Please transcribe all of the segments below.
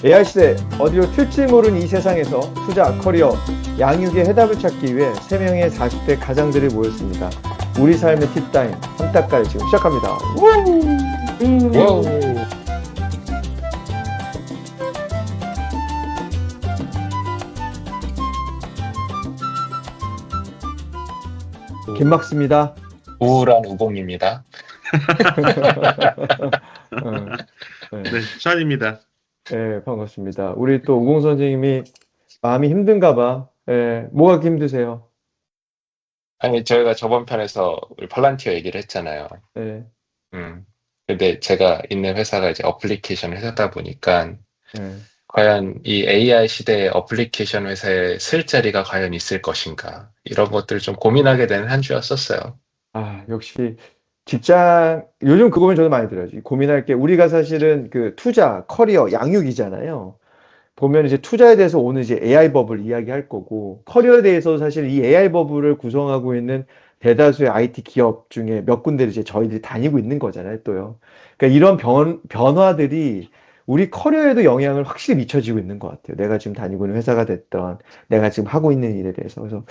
AI 시대 어디로 튈지 모르는 이 세상에서 투자, 커리어, 양육의 해답을 찾기 위해 3명의 40대 가장들이 모였습니다. 우리 삶의 팁타임, 한따까지 지금 시작합니다. 와우. 김막스입니다. 우울한 우공입니다. 어, 네, 네, 션입니다. 네, 반갑습니다. 우리 또 우공 선생님이 마음이 힘든가 봐. 뭐가 그렇게 힘드세요? 아니, 저희가 저번 편에서 우리 팔란티어 얘기를 했잖아요. 네, 근데 제가 있는 회사가 이제 어플리케이션 회사다 보니까, 네. 과연 이 AI 시대의 어플리케이션 회사에 쓸 자리가 과연 있을 것인가, 이런 것들을 좀 고민하게 되는 한 주였었어요. 아, 역시 직장, 요즘 그거면 저도 많이 들어요. 고민할 게 우리가 사실은 그 투자, 커리어, 양육이잖아요. 보면 이제 투자에 대해서 오늘 이제 AI 버블 이야기할 거고, 커리어에 대해서 사실 이 AI 버블을 구성하고 있는 대다수의 IT 기업 중에 몇 군데를 이제 저희들이 다니고 있는 거잖아요, 또요. 그러니까 이런 변화들이 우리 커리어에도 영향을 확실히 미쳐지고 있는 것 같아요. 내가 지금 다니고 있는 회사가 됐던, 내가 지금 하고 있는 일에 대해서. 그래서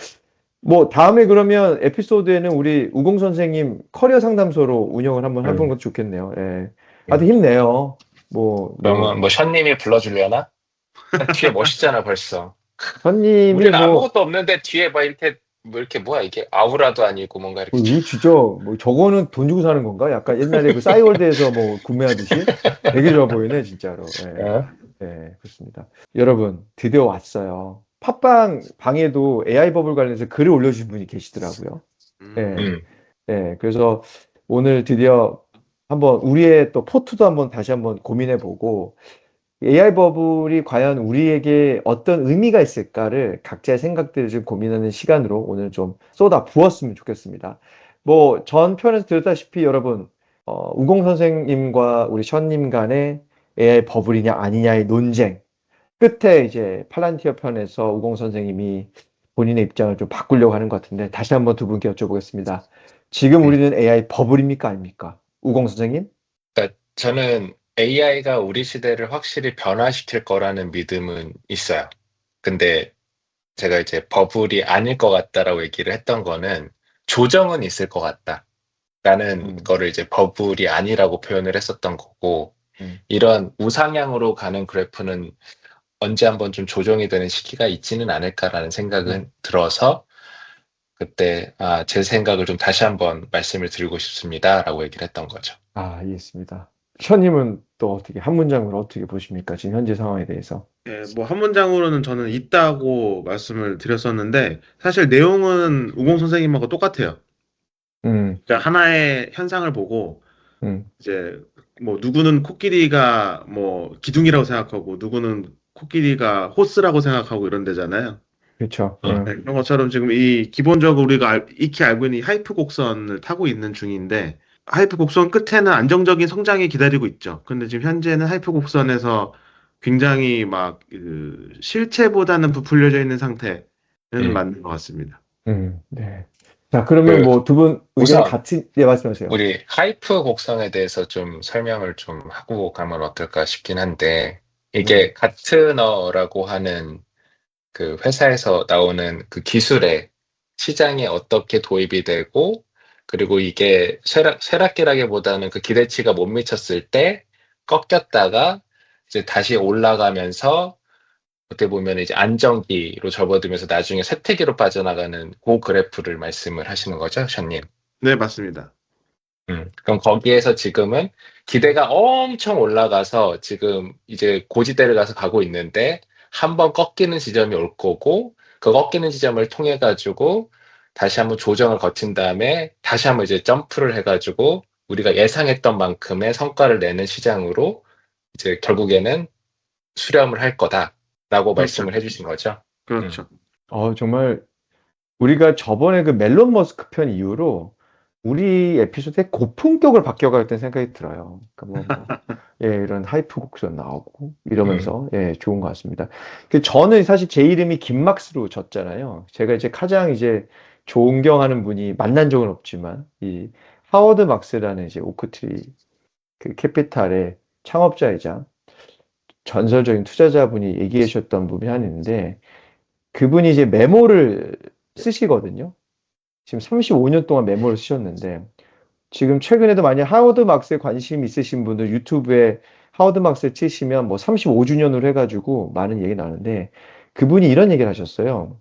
뭐 다음에 그러면 에피소드에는 우리 우공 선생님 커리어 상담소로 운영을 한번 해보는 음, 것도 좋겠네요. 예. 음. 하여튼 힘내요. 뭐, 그러면 뭐 션님이 불러주려나? 뒤에 멋있잖아, 벌써. 선님이 우리는 뭐, 아무것도 없는데 뒤에 막 이렇게, 뭐 이렇게 뭐야, 이게 아우라도 아니고 뭔가 이렇게 쫙. 이 진짜 뭐 저거는 돈 주고 사는 건가? 약간 옛날에 그 싸이월드에서 뭐 구매하듯이 되게 좋아 보이네 진짜로. 예, 어? 예, 그렇습니다. 여러분 드디어 왔어요. 팟빵 방에도 AI 버블 관련해서 글을 올려주신 분이 계시더라고요. 예, 음, 예. 그래서 오늘 드디어 한번 우리의 또 포트도 한번 다시 한번 고민해 보고 AI 버블이 과연 우리에게 어떤 의미가 있을까를 각자의 생각들을 좀 고민하는 시간으로 오늘 좀 쏟아 부었으면 좋겠습니다. 뭐, 전 편에서 들었다시피 여러분, 우공 선생님과 우리 션님 간의 AI 버블이냐 아니냐의 논쟁. 끝에 이제 팔란티어 편에서 우공 선생님이 본인의 입장을 좀 바꾸려고 하는 것 같은데 다시 한번 두 분께 여쭤보겠습니다. 지금 음. 우리는 AI 버블입니까 아닙니까? 우공 선생님? 그러니까 저는 AI가 우리 시대를 확실히 변화시킬 거라는 믿음은 있어요. 근데 제가 이제 버블이 아닐 것 같다라고 얘기를 했던 거는 조정은 있을 것 같다라는 음, 거를 이제 버블이 아니라고 표현을 했었던 거고, 음, 이런 우상향으로 가는 그래프는 언제 한번 좀 조정이 되는 시기가 있지는 않을까라는 생각은 음. 들어서, 그때 제 생각을 좀 다시 한번 말씀을 드리고 싶습니다라고 얘기를 했던 거죠. 아, 알겠습니다. 션님은 또 어떻게, 한 문장으로 어떻게 보십니까? 지금 현재 상황에 대해서. 예, 뭐 한 문장으로는 저는 있다고 말씀을 드렸었는데 사실 내용은 우공 선생님하고 똑같아요. 음, 그러니까 하나의 현상을 보고 음, 이제 뭐 누구는 코끼리가 뭐 기둥이라고 생각하고 누구는 코끼리가 호스라고 생각하고 이런 데잖아요. 그렇죠. 음, 네, 그런 것처럼 지금 이 기본적으로 우리가 익히 알고 있는 이 하이프 곡선을 타고 있는 중인데 하이프 곡선 끝에는 안정적인 성장이 기다리고 있죠. 근데 지금 현재는 하이프 곡선에서 굉장히 막 그 실체보다는 부풀려져 있는 상태는 음. 맞는 것 같습니다. 네. 자, 그러면 그 뭐 두 분 의견이 우선 같은, 네, 말씀하세요. 우리 하이프 곡선에 대해서 좀 설명을 좀 하고 가면 어떨까 싶긴 한데, 네, 이게 가트너라고 하는 그 회사에서 나오는 그 기술에 시장에 어떻게 도입이 되고, 그리고 이게 쇠락기라기보다는 그 기대치가 못 미쳤을 때 꺾였다가 이제 다시 올라가면서 어떻게 보면 이제 안정기로 접어들면서 나중에 쇠퇴기로 빠져나가는 그 그래프를 말씀을 하시는 거죠, 션님? 네, 맞습니다. 그럼 거기에서 지금은 기대가 엄청 올라가서 지금 이제 고지대를 가고 있는데 한 번 꺾이는 지점이 올 거고, 그 꺾이는 지점을 통해 가지고 다시 한번 조정을 거친 다음에 다시 한번 이제 점프를 해 가지고 우리가 예상했던 만큼의 성과를 내는 시장으로 이제 결국에는 수렴을 할 거다라고 그렇죠. 말씀을 해 주신 거죠. 음. 그렇죠. 정말 우리가 저번에 그 멜론 머스크 편 이후로 우리 에피소드의 고품격을 바뀌어가겠다는 생각이 들어요. 그러니까 예, 이런 하이프 곡선 나오고 음. 이러면서 예, 좋은 것 같습니다. 저는 사실 제 이름이 김막스로 졌잖아요. 제가 이제 가장 이제 존경하는 분이 만난 적은 없지만 이 하워드 막스라는 이제 오크트리 그 캐피탈의 창업자이자 전설적인 투자자분이 얘기해 주셨던 부분이 하나 있는데, 그분이 이제 메모를 쓰시거든요. 지금 35년 동안 메모를 쓰셨는데, 지금 최근에도 만약 하워드 막스에 관심 있으신 분들 유튜브에 하워드 막스 치시면 뭐 35주년으로 해가지고 많은 얘기 나는데, 그분이 이런 얘기를 하셨어요.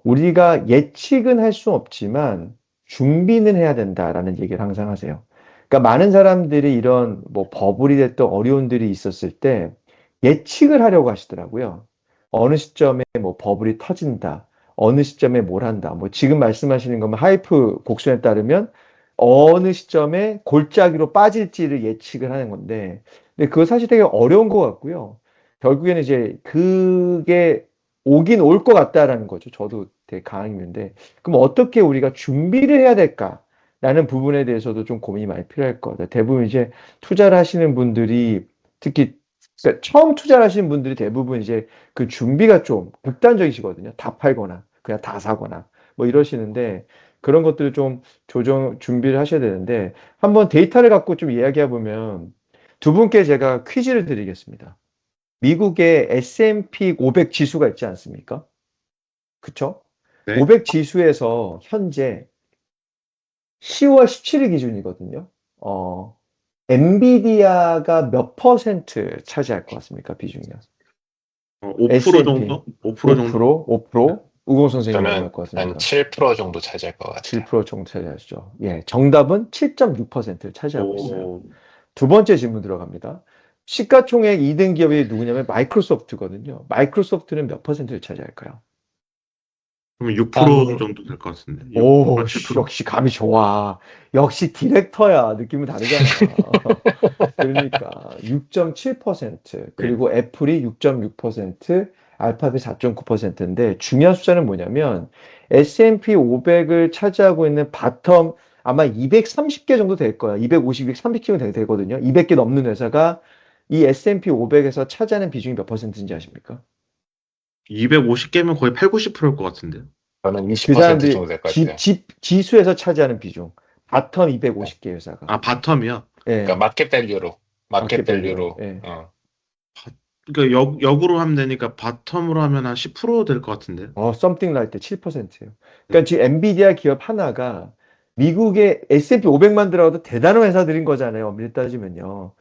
우리가 예측은 할 수 없지만 준비는 해야 된다라는 얘기를 항상 하세요. 그러니까 많은 사람들이 이런 뭐 버블이 됐던 어려움들이 있었을 때 예측을 하려고 하시더라고요. 어느 시점에 뭐 버블이 터진다. 어느 시점에 뭘 한다. 뭐 지금 말씀하시는 거면 하이프 곡선에 따르면 어느 시점에 골짜기로 빠질지를 예측을 하는 건데, 근데 그거 사실 되게 어려운 것 같고요. 결국에는 이제 그게 오긴 올 것 같다라는 거죠. 저도 되게 강한 의견인데, 그럼 어떻게 우리가 준비를 해야 될까라는 부분에 대해서도 좀 고민이 많이 필요할 것 같아요. 대부분 이제 투자를 하시는 분들이 특히 그러니까 처음 투자를 하시는 분들이 대부분 이제 그 준비가 좀 극단적이시거든요. 다 팔거나 그냥 다 사거나 뭐 이러시는데, 그런 것들을 좀 준비를 하셔야 되는데, 한번 데이터를 갖고 좀 이야기해 보면 두 분께 제가 퀴즈를 드리겠습니다. 미국의 S&P 500 지수가 있지 않습니까? 그쵸? 네. 500 지수에서 현재 10월 17일 기준이거든요. 엔비디아가 몇 퍼센트 차지할 것 같습니까? 비중이요. 5% S&P 정도? 5% 정도? 5%? 우공 선생님 저는 얼마일 것 한 같습니까? 7% 정도 차지할 것 같아요. 7% 정도 차지하시죠. 예, 정답은 7.6%를 차지하고 있어요. 오, 두 번째 질문 들어갑니다. 시가총액 2등 기업이 누구냐면 마이크로소프트거든요. 마이크로소프트는 몇 퍼센트를 차지할까요? 그러면 6% 한 정도 될 것 같은데. 오, 7%? 역시 감이 좋아. 역시 디렉터야. 느낌은 다르잖아. 그러니까 6.7%, 네. 그리고 애플이 6.6%, 알파벳 4.9%인데 중요한 숫자는 뭐냐면 S&P 500을 차지하고 있는 바텀 아마 230개 정도 될 거야. 250, 230개면 되거든요. 200개 넘는 회사가 이 S&P 500에서 차지하는 비중이 몇 퍼센트인지 아십니까? 250개면 거의 8, 90%일 것 같은데. 저는 그 20% 사람들이 정도 될 것 같아요. 지수에서 차지하는 비중. 바텀 250개 회사가. 아, 바텀이요? 그러니까 예, 마켓 마켓밸류로. 밸류로, 예. 그러니까 역으로 하면 되니까 바텀으로 하면 한 10% 될 것 같은데. something like that 7%예요. 네. 그러니까 지금 엔비디아 기업 하나가 미국의 S&P 500만 들어가도 대단한 회사들인 거잖아요. 엄밀히 따지면요.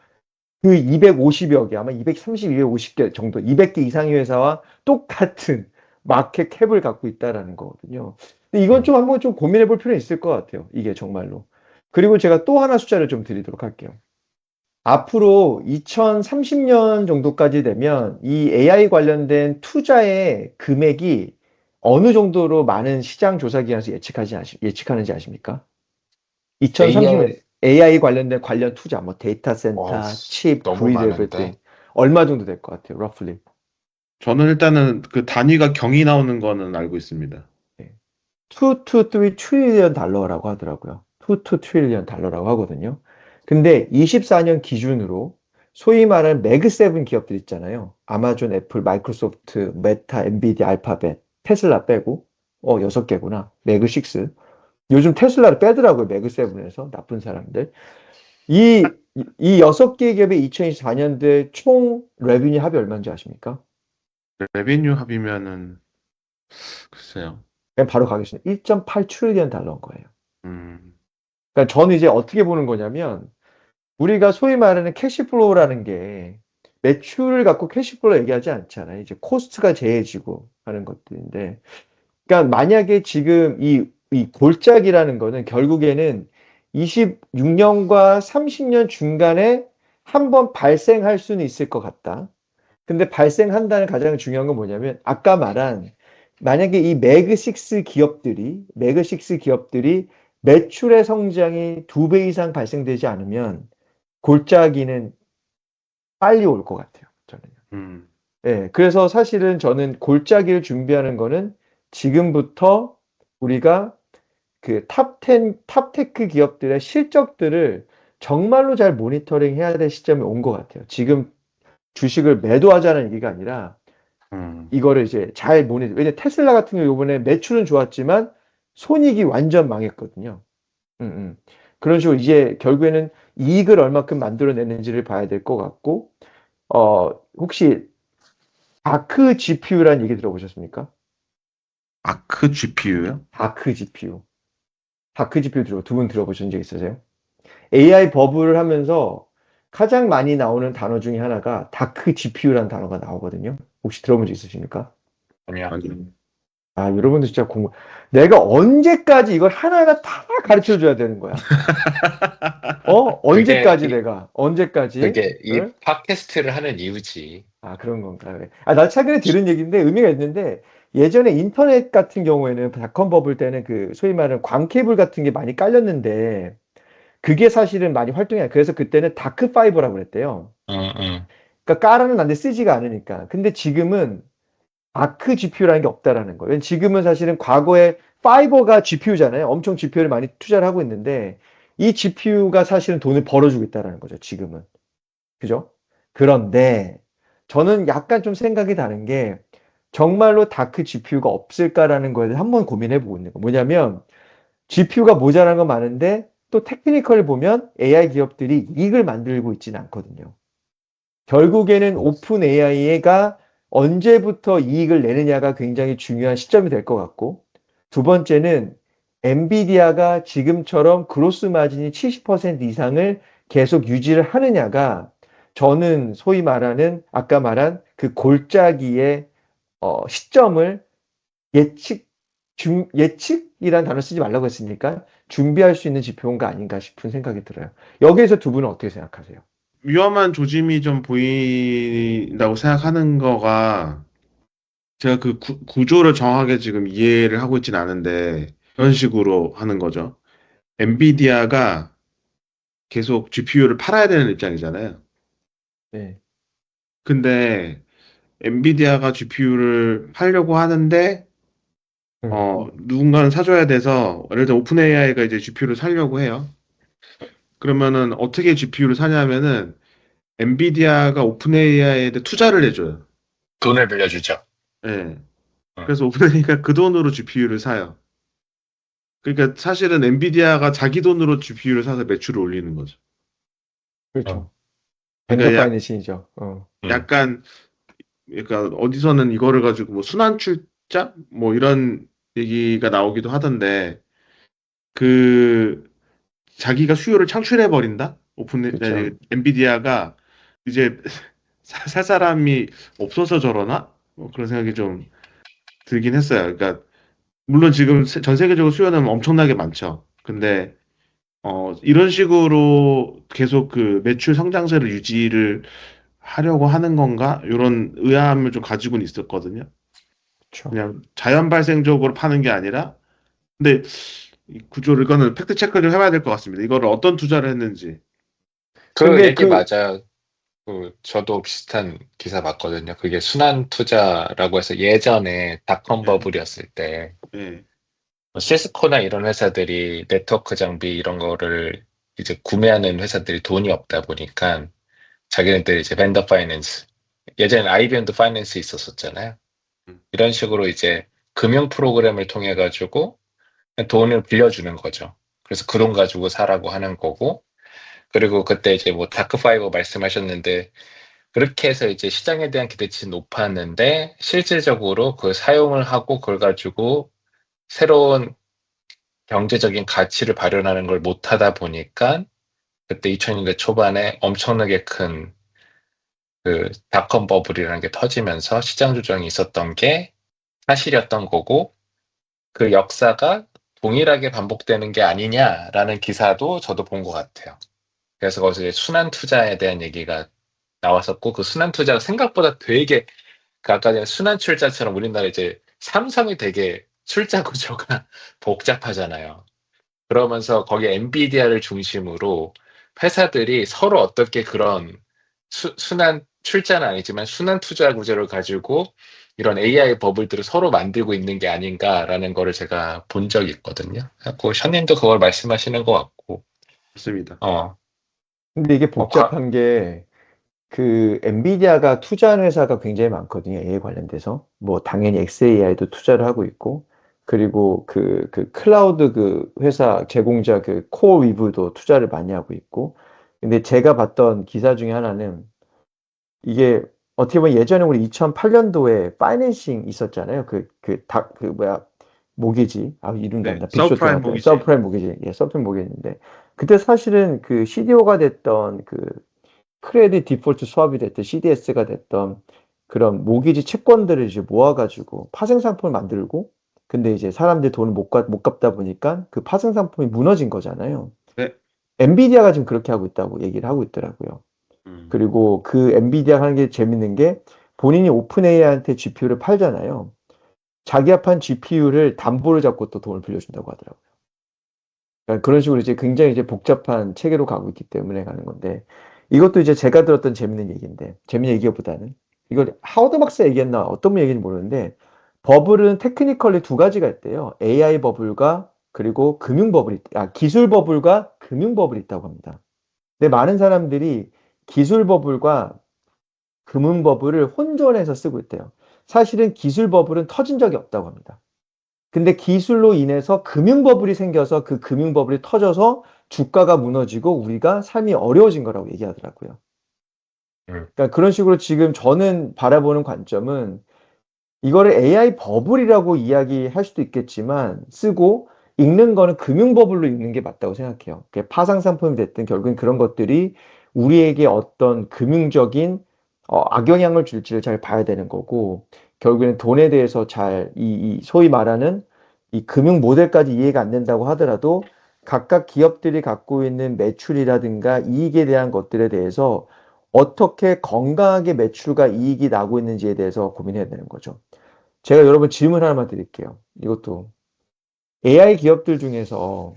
그 250여 개, 아마 230, 250개 정도, 200개 이상의 회사와 똑같은 마켓 캡을 갖고 있다라는 거거든요. 근데 이건 좀 한번 좀 고민해 볼 필요는 있을 것 같아요. 이게 정말로. 그리고 제가 또 하나 숫자를 좀 드리도록 할게요. 앞으로 2030년 정도까지 되면 이 AI 관련된 투자의 금액이 어느 정도로 많은 시장 조사 기관에서 예측하는지 아십니까? 2030년 AI, AI 관련된 관련 투자, 뭐 데이터 어, 센터, 칩, 너무 그리드 에브리띵 많은데. 얼마 정도 될 것 같아요? roughly. 저는 일단은 그 단위가 경이 나오는 거는 알고 있습니다. 2 to 3 트릴리언 달러라고 하더라고요. 2 to 트릴리언 달러라고 하거든요. 근데 24년 기준으로 소위 말하는 매그 세븐 기업들 있잖아요. 아마존, 애플, 마이크로소프트, 메타, 엔비디아, 알파벳, 테슬라 빼고 6개구나. 매그 6. 요즘 테슬라를 빼더라고요. 매그 세븐에서 나쁜 사람들. 이, 이 6개 기업의 2024년도에 총 레비뉴 합이 얼마인지 아십니까? 레베뉴 합이면은 글쎄요. 그냥 바로 가겠습니다. 1.8 트릴리언 달러인 거예요. 음, 그러니까 저는 이제 어떻게 보는 거냐면 우리가 소위 말하는 캐시플로우라는 게 매출을 갖고 캐시플로우 얘기하지 않잖아요. 이제 코스트가 제해지고 하는 것들인데, 그러니까 만약에 지금 이 골짜기라는 거는 결국에는 26년과 30년 중간에 한 번 발생할 수는 있을 것 같다. 근데 발생한다는 가장 중요한 건 뭐냐면 아까 말한 만약에 이 매그6 기업들이 매출의 성장이 2배 이상 발생되지 않으면 골짜기는 빨리 올 것 같아요. 저는. 음, 예, 그래서 사실은 저는 골짜기를 준비하는 거는 지금부터 우리가 그 탑10, 탑테크 기업들의 실적들을 정말로 잘 모니터링 해야 될 시점이 온 것 같아요. 지금 주식을 매도하자는 얘기가 아니라 음, 이거를 이제 잘 왜냐면 테슬라 같은 경우 이번에 매출은 좋았지만 손익이 완전 망했거든요. 음, 음. 그런 식으로 이제 결국에는 이익을 얼마큼 만들어내는지를 봐야 될 것 같고, 혹시 다크 GPU라는 얘기 들어보셨습니까? 아크 GPU요? 다크 GPU. 다크 GPU 두 분 들어보신 적 있으세요? AI 버블을 하면서 가장 많이 나오는 단어 중에 하나가 다크 GPU라는 단어가 나오거든요. 혹시 들어본 적 있으십니까? 아니요. 아니요. 아, 여러분들 진짜 내가 언제까지 이걸 하나하나 다 가르쳐 줘야 되는 거야? 그게, 언제까지 내가? 언제까지? 그게 이 응? 팟캐스트를 하는 이유지. 아, 그런 건가? 그래. 아, 나 최근에 들은 얘기인데 의미가 있는데 예전에 인터넷 같은 경우에는 닷컴 버블 때는 그 소위 말하는 광 케이블 같은 게 많이 깔렸는데 그게 사실은 많이 활동이 안 그래서 그때는 다크 파이버라고 그랬대요. 응, 응. 그러니까 깔아놨는데 쓰지가 않으니까. 근데 지금은 아크 GPU라는 게 없다라는 거예요. 지금은 사실은 과거에 파이버가 GPU잖아요. 엄청 GPU를 많이 투자를 하고 있는데 이 GPU가 사실은 돈을 벌어주고 있다라는 거죠. 지금은. 그죠? 그런데 저는 약간 좀 생각이 다른 게 정말로 다크 GPU가 없을까라는 거에 대해서 한번 고민해 보고 있는 거. 뭐냐면 GPU가 모자란 건 많은데 또 테크니컬을 보면 AI 기업들이 이익을 만들고 있지는 않거든요. 결국에는 오픈 AI가 언제부터 이익을 내느냐가 굉장히 중요한 시점이 될 것 같고, 두 번째는 엔비디아가 지금처럼 그로스 마진이 70% 이상을 계속 유지를 하느냐가 저는 소위 말하는 아까 말한 그 골짜기의 시점을 예측, 예측이란 단어 쓰지 말라고 했으니까 준비할 수 있는 지표인가 아닌가 싶은 생각이 들어요. 여기에서 두 분은 어떻게 생각하세요? 위험한 조짐이 좀 보인다고 생각하는 거가 제가 그 구조를 정확하게 지금 이해를 하고 있진 않은데 이런 식으로 하는 거죠. 엔비디아가 계속 GPU를 팔아야 되는 입장이잖아요. 네. 근데 엔비디아가 GPU를 팔려고 하는데 음, 누군가는 사줘야 돼서 예를 들어 오픈 AI가 이제 GPU를 사려고 해요. 그러면은 어떻게 GPU를 사냐면은 엔비디아가 오픈 AI에 투자를 해줘요. 돈을 빌려주죠. 예. 응. 그래서 오픈 AI가 그 돈으로 GPU를 사요. 그러니까 사실은 엔비디아가 자기 돈으로 GPU를 사서 매출을 올리는 거죠. 응, 그렇죠. 벤더 그러니까 파이낸싱이죠. 응. 약간 그러니까 어디서는 이거를 가지고 뭐 순환 출자 뭐 이런 얘기가 나오기도 하던데 그 자기가 수요를 창출해 버린다. 그렇죠. 엔비디아가 이제 살 사람이 없어서 저러나? 뭐 그런 생각이 좀 들긴 했어요. 그러니까 물론 지금 전 세계적으로 수요는 엄청나게 많죠. 근데 이런 식으로 계속 그 매출 성장세를 유지를 하려고 하는 건가? 이런 의아함을 좀 가지고는 있었거든요. 그렇죠. 그냥 자연 발생적으로 파는 게 아니라, 근데 이 구조를 이거는 팩트 체크를 좀 해봐야 될 것 같습니다. 이거를 어떤 투자를 했는지. 그 근데 얘기 맞아요. 저도 비슷한 기사 봤거든요. 그게 순환 투자라고 해서 예전에 닷컴 예, 버블이었을 때 예, 시스코나 이런 회사들이 네트워크 장비 이런 거를 이제 구매하는 회사들이 돈이 없다 보니까 자기네들이 이제 벤더 파이낸스 예전에 IBM도 파이낸스 있었었잖아요. 음, 이런 식으로 이제 금융 프로그램을 통해 가지고 돈을 빌려주는 거죠. 그래서 그 돈 가지고 사라고 하는 거고 그리고 그때 이제 뭐 다크파이버 말씀하셨는데 그렇게 해서 이제 시장에 대한 기대치는 높았는데 실질적으로 그 사용을 하고 그걸 가지고 새로운 경제적인 가치를 발현하는 걸 못하다 보니까 그때 2000년대 초반에 엄청나게 큰 그 닷컴 버블이라는 게 터지면서 시장 조정이 있었던 게 사실이었던 거고 그 역사가 동일하게 반복되는 게 아니냐라는 기사도 저도 본 것 같아요. 그래서 거기서 이제 순환 투자에 대한 얘기가 나왔었고 그 순환 투자가 생각보다 되게 그 아까 전에 순환 출자처럼 우리나라 이제 삼성이 되게 출자 구조가 복잡하잖아요. 그러면서 거기 엔비디아를 중심으로 회사들이 서로 어떻게 그런 순환 출자는 아니지만 순환 투자 구조를 가지고 이런 AI 버블들을 서로 만들고 있는 게 아닌가라는 거를 제가 본 적이 있거든요. 그래서 션님도 그걸 말씀하시는 것 같고, 맞습니다. 어, 근데 이게 뭐, 복잡한 게 그 엔비디아가 투자한 회사가 굉장히 많거든요. AI 관련돼서. 뭐 당연히 xAI도 투자를 하고 있고 그리고 그 클라우드 그 회사 제공자 그 코어위브도 투자를 많이 하고 있고. 근데 제가 봤던 기사 중에 하나는 이게 어떻게 보면 예전에 우리 2008년도에 파이낸싱 있었잖아요. 모기지. 이름도 안 네, 나. 빅쇼트 서브프라임 나왔던 모기지. 서브프라임 모기지. 예, 서브프라임 모기지인데 그때 사실은 그 CDO가 됐던 그 크레딧 디폴트 스왑이 됐든 CDS가 됐던 그런 모기지 채권들을 이제 모아가지고 파생 상품을 만들고 근데 이제 사람들이 돈을 못 갚다 보니까 그 파생 상품이 무너진 거잖아요. 네. 엔비디아가 지금 그렇게 하고 있다고 얘기를 하고 있더라고요. 음. 그리고 그 엔비디아 하는 게 재밌는 게 본인이 오픈 AI한테 GPU를 팔잖아요. 자기 합한 GPU를 담보를 잡고 또 돈을 빌려준다고 하더라고요. 그러니까 그런 식으로 이제 굉장히 이제 복잡한 체계로 가고 있기 때문에 가는 건데 이것도 이제 제가 들었던 재밌는 얘기인데 재밌는 얘기보다는 이걸 하워드 박사 얘기했나 어떤 분 얘기인지 모르는데 버블은 테크니컬리 두 가지가 있대요. AI 버블과 그리고 기술 버블과 금융 버블이 있다고 합니다. 근데 많은 사람들이 기술 버블과 금융 버블을 혼전해서 쓰고 있대요. 사실은 기술 버블은 터진 적이 없다고 합니다. 근데 기술로 인해서 금융 버블이 생겨서 그 금융 버블이 터져서 주가가 무너지고 우리가 삶이 어려워진 거라고 얘기하더라고요. 그러니까 그런 식으로 지금 저는 바라보는 관점은 이거를 AI 버블이라고 이야기할 수도 있겠지만 쓰고 읽는 거는 금융 버블로 읽는 게 맞다고 생각해요. 그게 파생 상품이 됐든 결국엔 그런 것들이 우리에게 어떤 금융적인 악영향을 줄지를 잘 봐야 되는 거고 결국에는 돈에 대해서 이 소위 말하는 이 금융 모델까지 이해가 안 된다고 하더라도 각각 기업들이 갖고 있는 매출이라든가 이익에 대한 것들에 대해서 어떻게 건강하게 매출과 이익이 나고 있는지에 대해서 고민해야 되는 거죠. 제가 여러분 질문 하나만 드릴게요. 이것도 AI 기업들 중에서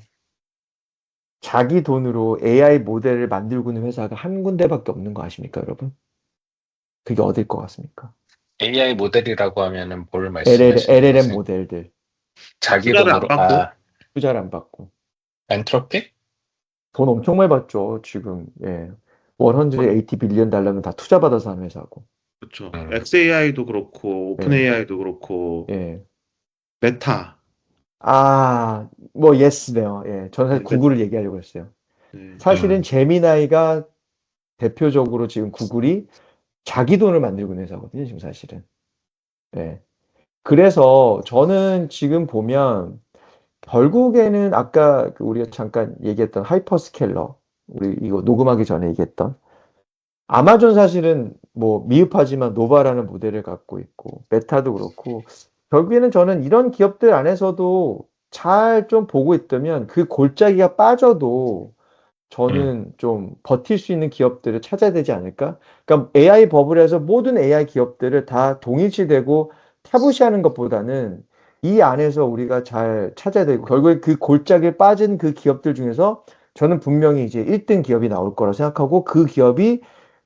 자기 돈으로 AI 모델을 만들고 있는 회사가 한 군데밖에 없는 거 아십니까, 여러분? 그게 어딜 것 같습니까? AI 모델이라고 하면은 뭘 말씀하시는 LLM 거세요? 모델들 자기 투자를 안 돈으로, 받고 투자를 안 받고 엔트로피? 돈 엄청 많이 받죠, 지금. 예. 180 빌리언 달러는 다 투자 받아서 하는 회사고. 그렇죠. 음, XAI도 그렇고 오픈 예. AI도 그렇고 예. 메타. 예스네요. 예. 저는 사실 네, 구글을 얘기하려고 했어요. 네. 사실은 제미나이가 대표적으로 지금 구글이 자기 돈을 만들고 있는 회사거든요, 지금 사실은. 예. 그래서 저는 지금 보면 결국에는 아까 우리가 잠깐 얘기했던 하이퍼스케일러, 우리 이거 녹음하기 전에 얘기했던 아마존 사실은 뭐 미흡하지만 노바라는 모델을 갖고 있고 메타도 그렇고 결국에는 저는 이런 기업들 안에서도 잘 좀 보고 있다면 그 골짜기가 빠져도 음, 저는 좀 버틸 수 있는 기업들을 찾아야 되지 않을까? 그러니까 AI 버블에서 모든 AI 기업들을 다 동일시되고 타부시하는 것보다는 이 안에서 우리가 잘 찾아야 되고 결국에 그 골짜기에 빠진 그 기업들 중에서 저는 분명히 이제 1등 기업이 나올 거라 생각하고 그 기업이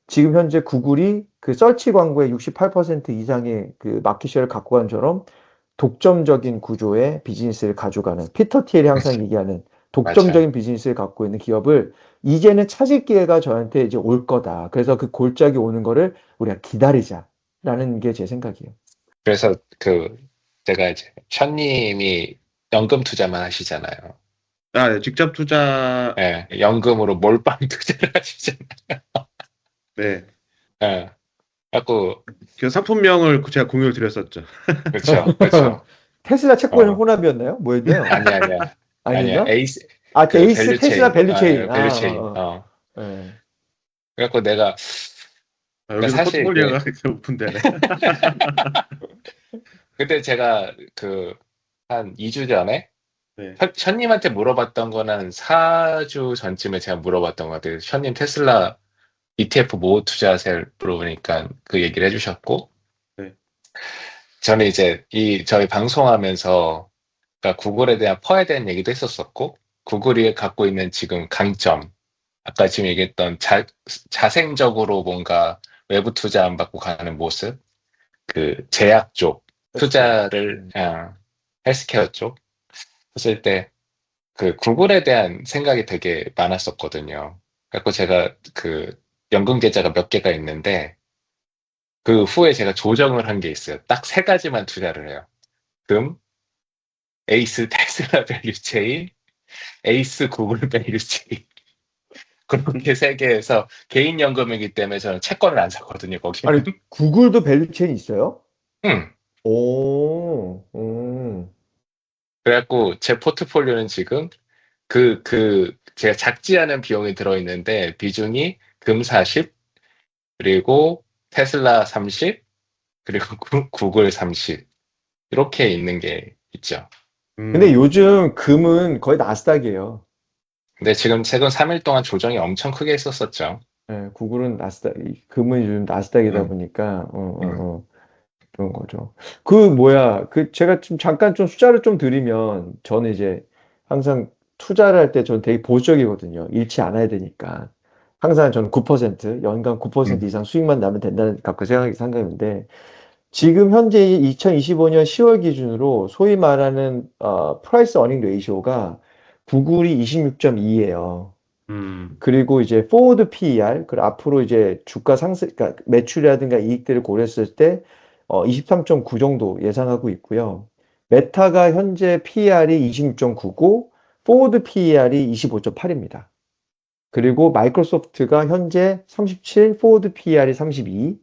지금 현재 구글이 그 서치 광고의 68% 이상의 그 마켓쉐어를 갖고 간 처럼 독점적인 구조의 비즈니스를 가져가는 피터 thiel이 항상 얘기하는 맞아요. 독점적인 비즈니스를 갖고 있는 기업을 이제는 찾을 기회가 저한테 이제 올 거다. 그래서 그 골짜기 오는 거를 우리가 기다리자라는 게 제 생각이에요. 그래서 제가 이제 션님이 연금 투자만 하시잖아요. 네, 직접 투자. 예, 연금으로 몰빵 투자를 하시잖아요. 네. 예, 갖고, 그 상품명을 제가 공유를 드렸었죠. 그렇죠, 그렇죠. 테슬라 채권의 어, 혼합이었나요? 뭐였나요? 아니야. 아니었나? 에이스, 에이스 테슬라 밸류체인, 밸류체인. 밸류체인. 예. 그래갖고 내가, 그러니까 여기서 사실 포트폴리오가 이렇게 오픈되네. 그때 제가 한 2주 전에 네. 션님한테 물어봤던 거는 4주 전쯤에 제가 물어봤던 것 같아요. 션님 테슬라 ETF 뭐 투자하세요? 물어보니까 그 얘기를 해주셨고, 네. 저는 이제 저희 방송하면서 그러니까 구글에 대한 퍼에 대한 얘기도 했었었고, 구글이 갖고 있는 지금 강점, 아까 지금 얘기했던 자생적으로 뭔가 외부 투자 안 받고 가는 모습, 그 제약 쪽 헬스케어. 투자를, 헬스케어 쪽 했을 때 그 구글에 대한 생각이 되게 많았었거든요. 그래서 제가 그 연금 계좌가 몇 개가 있는데 그 후에 제가 조정을 한 게 있어요. 딱 세 가지만 투자를 해요. 금, 에이스 테슬라 밸류체인, 에이스 구글 밸류체인. 그렇게 세계에서 개인연금이기 때문에 저는 채권을 안 사거든요, 거기는. 아니, 구글도 밸류체인 있어요? 음. 오, 그래갖고 제 포트폴리오는 지금 제가 작지 않은 비용이 들어있는데 비중이 금 40, 그리고 테슬라 30, 그리고 구글 30 이렇게 있는 게 있죠. 근데 음, 요즘 금은 거의 나스닥이에요. 근데 지금 최근 3일 동안 조정이 엄청 크게 했었었죠. 예, 구글은 나스닥, 금은 요즘 나스닥이다 음, 보니까, 음, 그런 거죠. 그, 뭐야, 제가 좀 잠깐 좀 숫자를 좀 드리면, 저는 이제 항상 투자를 할 때 저는 되게 보수적이거든요. 잃지 않아야 되니까. 항상 저는 9%, 연간 9% 음, 이상 수익만 나면 된다는 갖고 생각인데, 지금 현재 2025년 10월 기준으로 소위 말하는, 프라이스 어닝 레이쇼가 구글이 26.2예요. 음, 그리고 이제 포워드 PER, 그리고 앞으로 이제 주가 상승, 그러니까 매출이라든가 이익들을 고려했을 때 23.9 정도 예상하고 있고요. 메타가 현재 PER이 26.9고 포워드 PER이 25.8입니다. 그리고 마이크로소프트가 현재 37, 포워드 PER이 32,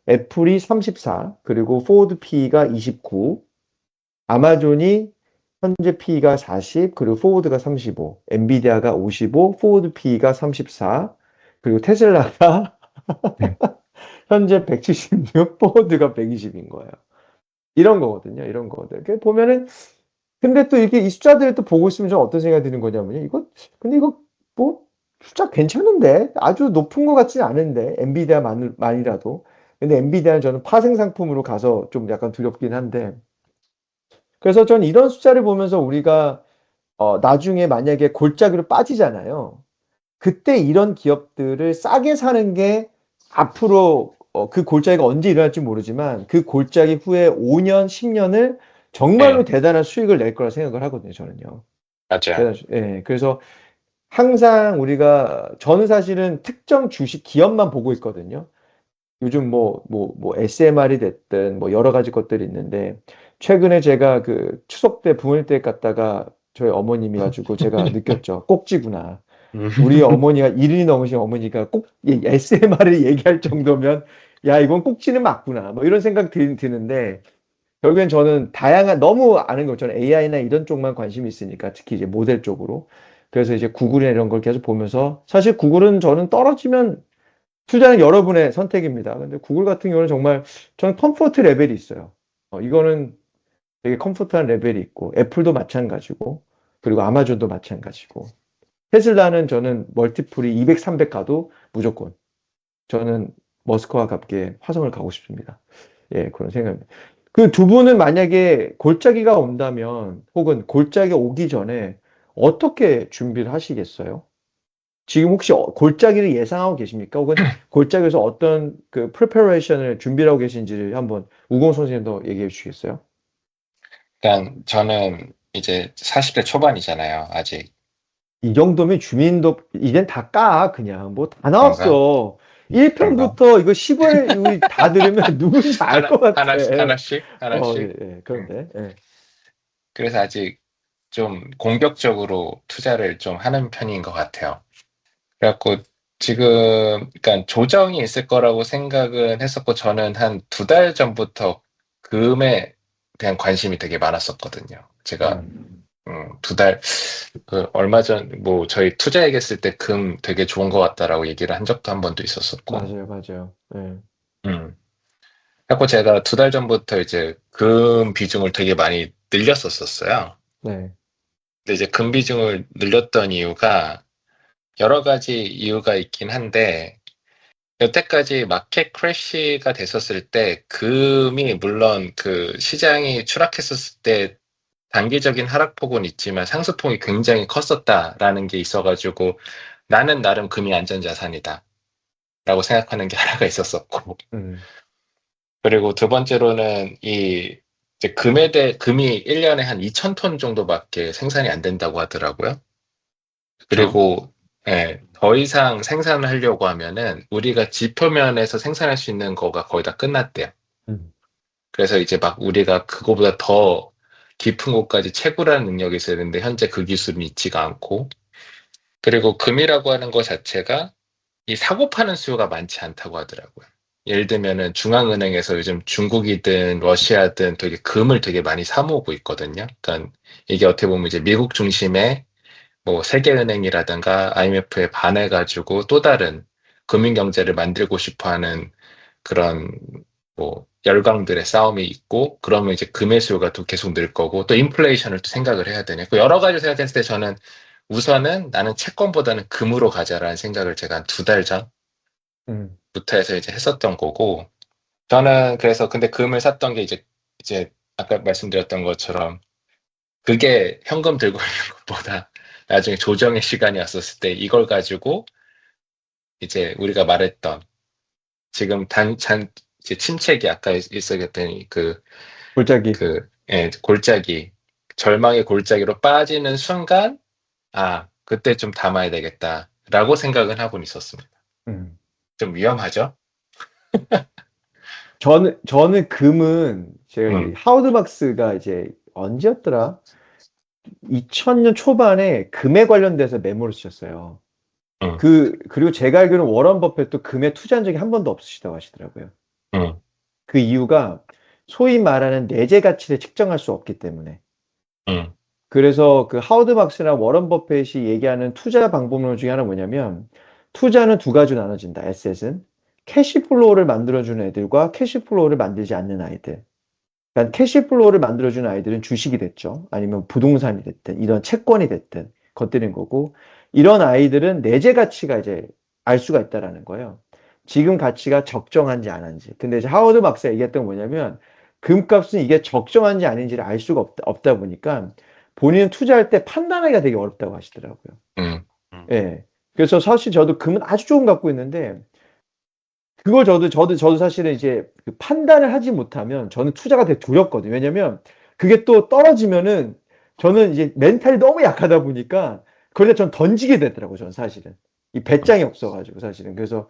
애플이 34, 그리고 포워드 PE가 29, 아마존이 현재 P가 40, 그리고 포워드가 35, 엔비디아가 55, 포워드 P가 34, 그리고 테슬라가 음. 현재 176, 포워드가 120인 거예요. 이런 거거든요. 이런 거들. 보면은, 근데 또 이렇게 이 숫자들을 또 보고 있으면 좀 어떤 생각이 드는 거냐면요. 근데 이거 뭐, 숫자 괜찮은데? 아주 높은 것 같지는 않은데, 엔비디아만이라도. 근데 엔비디아는 저는 파생 상품으로 가서 좀 약간 두렵긴 한데, 그래서 전 이런 숫자를 보면서 우리가 나중에 만약에 골짜기로 빠지잖아요. 그때 이런 기업들을 싸게 사는 게 앞으로 그 골짜기가 언제 일어날지 모르지만 그 골짜기 후에 5년, 10년을 정말로 네, 대단한 수익을 낼 거라 생각을 하거든요, 저는요. 맞아요. 예, 그래서 항상 저는 사실은 특정 주식 기업만 보고 있거든요. 요즘 뭐 SMR이 됐든 뭐 여러 가지 것들이 있는데 최근에 제가 그 추석 때 부모님 댁 갔다가 저희 어머님이 가지고 제가 느꼈죠. 꼭지구나. 음. 우리 어머니가 일이 넘으신 어머니가 꼭 SMR을 얘기할 정도면 야, 이건 꼭지는 맞구나. 뭐 이런 생각 드는데 결국엔 저는 너무 아는 거 저는 AI나 이런 쪽만 관심이 있으니까 특히 이제 모델 쪽으로. 그래서 이제 구글이나 이런 걸 계속 보면서 사실 구글은 저는 떨어지면 투자는 여러분의 선택입니다. 근데 구글 같은 경우는 정말 저는 컴포트 레벨이 있어요. 이거는 되게 컴포트한 레벨이 있고 애플도 마찬가지고 그리고 아마존도 마찬가지고 테슬라는 저는 멀티플이 200, 300 가도 무조건 저는 머스크와 함께 화성을 가고 싶습니다. 예, 그런 생각입니다. 그 두 분은 만약에 골짜기가 온다면 혹은 골짜기가 오기 전에 어떻게 준비를 하시겠어요? 지금 혹시 골짜기를 예상하고 계십니까? 혹은 골짜기에서 어떤 그 프리퍼레이션을 준비를 하고 계신지를 한번 우공 선생님도 얘기해 주시겠어요? 그러니까 저는 이제 40대 초반이잖아요, 아직. 이 정도면 주민도 이젠 다 까, 그냥 뭐 다 그런가? 나왔어. 그런가? 1편부터 이거 10월 다 들으면 누군지 알 것 같아. 하나씩, 예, 하나씩. 예. 음. 그런데 예. 그래서 아직 좀 공격적으로 투자를 좀 하는 편인 것 같아요. 그래갖고 지금, 그러니까 조정이 있을 거라고 생각은 했었고, 저는 한 2달 전부터 금에 대한 관심이 되게 많았었거든요. 제가, 음, 2달, 얼마 뭐, 저희 투자 얘기했을 때 금 되게 좋은 것 같다라고 얘기를 한 적도 한 번도 있었었고, 맞아요, 맞아요. 예. 음. 그래갖고 제가 2달 전부터 이제 금 비중을 되게 많이 늘렸었어요. 네. 근데 이제 금 비중을 늘렸던 이유가 여러 가지 이유가 있긴 한데, 여태까지 마켓 크래시가 됐었을 때 금이 물론 그 시장이 추락했었을 때 단기적인 하락폭은 있지만 상승폭이 굉장히 컸었다라는 게 있어가지고 나는 나름 금이 안전자산이다 라고 생각하는 게 하나가 있었었고, 음, 그리고 두 번째로는 이제 금이 1년에 한 2,000톤 정도밖에 생산이 안 된다고 하더라고요. 그렇죠? 그리고 더 이상 생산을 하려고 하면은 우리가 지표면에서 생산할 수 있는 거가 거의 다 끝났대요. 음, 그래서 이제 막 우리가 그거보다 더 깊은 곳까지 채굴하는 능력이 있어야 되는데 현재 그 기술이 있지가 않고, 그리고 금이라고 하는 것 자체가 이 사고 파는 수요가 많지 않다고 하더라고요. 예를 들면은 중앙은행에서 요즘 중국이든 러시아든 되게 금을 되게 많이 사 모으고 있거든요. 그러니까 이게 어떻게 보면 이제 미국 중심의 뭐 세계은행이라든가 IMF에 반해가지고 또 다른 금융 경제를 만들고 싶어하는 그런 뭐 열강들의 싸움이 있고, 그러면 이제 금의 수요가 또 계속 늘 거고, 또 인플레이션을 또 생각을 해야 되네. 그 여러 가지 생각했을 때 저는 우선은 나는 채권보다는 금으로 가자라는 생각을 제가 한 2달 음, 전부터 해서 이제 했었던 거고, 저는 그래서 근데 금을 샀던 게 이제 아까 말씀드렸던 것처럼 그게 현금 들고 있는 것보다 나중에 조정의 시간이 왔었을 때 이걸 가지고 이제 우리가 말했던 지금 이제 침체기 아까 있었던 골짜기. 골짜기, 절망의 골짜기로 빠지는 순간, 아, 그때 좀 담아야 되겠다라고 생각은 하고는 있었습니다. 음. 좀 위험하죠? 저는 금은 제가 이제 음, 하워드 막스가 이제 언제였더라? 2000년 초반에 금에 관련돼서 메모를 쓰셨어요. 음, 그리고 제가 알기로는 워런 버핏도 금에 투자한 적이 한 번도 없으시다고 하시더라고요. 음, 그 이유가 소위 말하는 내재 가치를 측정할 수 없기 때문에. 음, 그래서 그 하워드 막스나 워런 버핏이 얘기하는 투자 방법론 중에 하나 뭐냐면, 투자는 두 가지로 나눠진다. 에셋은 캐시플로우를 만들어주는 애들과 캐시플로우를 만들지 않는 아이들. 그러니까 캐시플로우를 만들어주는 아이들은 주식이 됐죠. 아니면 부동산이 됐든 이런 채권이 됐든 것들인 거고, 이런 아이들은 내재 가치가 이제 알 수가 있다라는 거예요. 지금 가치가 적정한지 안 한지. 근데 이제 하워드 박사가 얘기했던 건 뭐냐면, 금값은 이게 적정한지 아닌지를 알 수가 없다 보니까 본인은 투자할 때 판단하기가 되게 어렵다고 하시더라고요. 음, 예. 그래서 사실 저도 금은 아주 조금 갖고 있는데, 그걸 저도 사실은 이제 그 판단을 하지 못하면 저는 투자가 되게 두렵거든요. 왜냐면 그게 또 떨어지면은 저는 이제 멘탈이 너무 약하다 보니까 그걸 전 던지게 되더라고요. 저는 사실은. 이 배짱이 없어가지고 사실은. 그래서